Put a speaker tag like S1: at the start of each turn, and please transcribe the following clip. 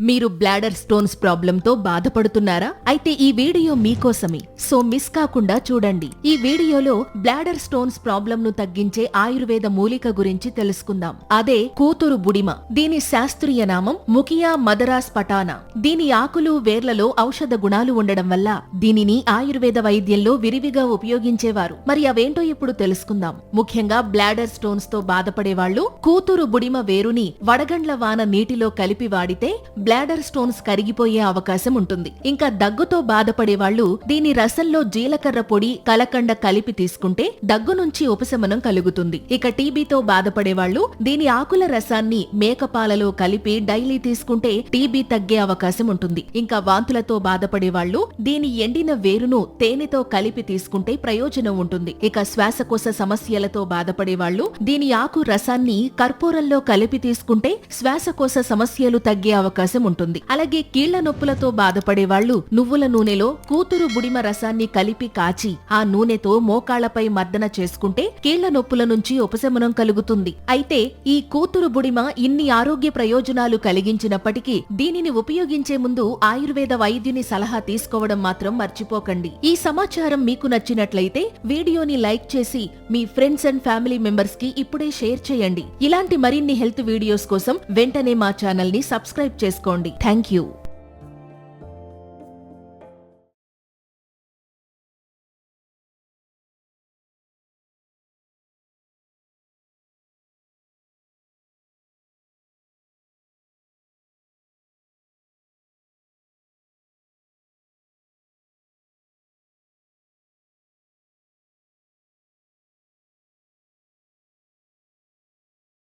S1: మీరు bladder stones ప్రాబ్లంతో బాధపడుతున్నారా? అయితే ఈ వీడియో మీకోసమే, సో మిస్ కాకుండా చూడండి. ఈ వీడియోలో బ్లాడర్ స్టోన్స్ ప్రాబ్లంను తగ్గించే ఆయుర్వేద మూలిక గురించి తెలుసుకుందాం. అదే కూతురు బుడిమ. దీని శాస్త్రీయ నామం ముకియా మదరాస్ పటానా. దీని ఆకులు, వేర్లలో ఔషధ గుణాలు ఉండడం వల్ల దీనిని ఆయుర్వేద వైద్యంలో విరివిగా ఉపయోగించేవారు. మరి అవేంటో ఇప్పుడు తెలుసుకుందాం. ముఖ్యంగా బ్లాడర్ స్టోన్స్ తో బాధపడే వాళ్లు కూతురు బుడిమ వేరుని వడగండ్ల వాన నీటిలో కలిపి వాడితే బ్లాడర్ స్టోన్స్ కరిగిపోయే అవకాశం ఉంటుంది. ఇంకా దగ్గుతో బాధపడే వాళ్లు దీని రసంలో జీలకర్ర పొడి, కలకండ కలిపి తీసుకుంటే దగ్గు నుంచి ఉపశమనం కలుగుతుంది. ఇక టీబీతో బాధపడే వాళ్లు దీని ఆకుల రసాన్ని మేకపాలలో కలిపి డైలీ తీసుకుంటే టీబీ తగ్గే అవకాశం ఉంటుంది. ఇంకా వాంతులతో బాధపడే వాళ్లు దీని ఎండిన వేరును తేనెతో కలిపి తీసుకుంటే ప్రయోజనం ఉంటుంది. ఇక శ్వాసకోశ సమస్యలతో బాధపడే వాళ్లు దీని ఆకు రసాన్ని కర్పూరంలో కలిపి తీసుకుంటే శ్వాసకోశ సమస్యలు తగ్గే అవకాశం ఉంటుంది. అలాగే కీళ్ల నొప్పులతో బాధపడే వాళ్లు నువ్వుల నూనెలో కూతురు బుడిమ రసాన్ని కలిపి కాచి ఆ నూనెతో మోకాళ్లపై మర్దన చేసుకుంటే కీళ్ల నొప్పుల నుంచి ఉపశమనం కలుగుతుంది. అయితే ఈ కూతురు బుడిమ ఇన్ని ఆరోగ్య ప్రయోజనాలు కలిగించినప్పటికీ దీనిని ఉపయోగించే ముందు ఆయుర్వేద వైద్యుని సలహా తీసుకోవడం మాత్రం మర్చిపోకండి. ఈ సమాచారం మీకు నచ్చినట్లయితే వీడియోని లైక్ చేసి మీ ఫ్రెండ్స్ అండ్ ఫ్యామిలీ మెంబర్స్ కి ఇప్పుడే షేర్ చేయండి. ఇలాంటి మరిన్ని హెల్త్ వీడియోస్ కోసం వెంటనే మా ఛానల్ ని సబ్స్క్రైబ్ చేసుకోండి. Thank you.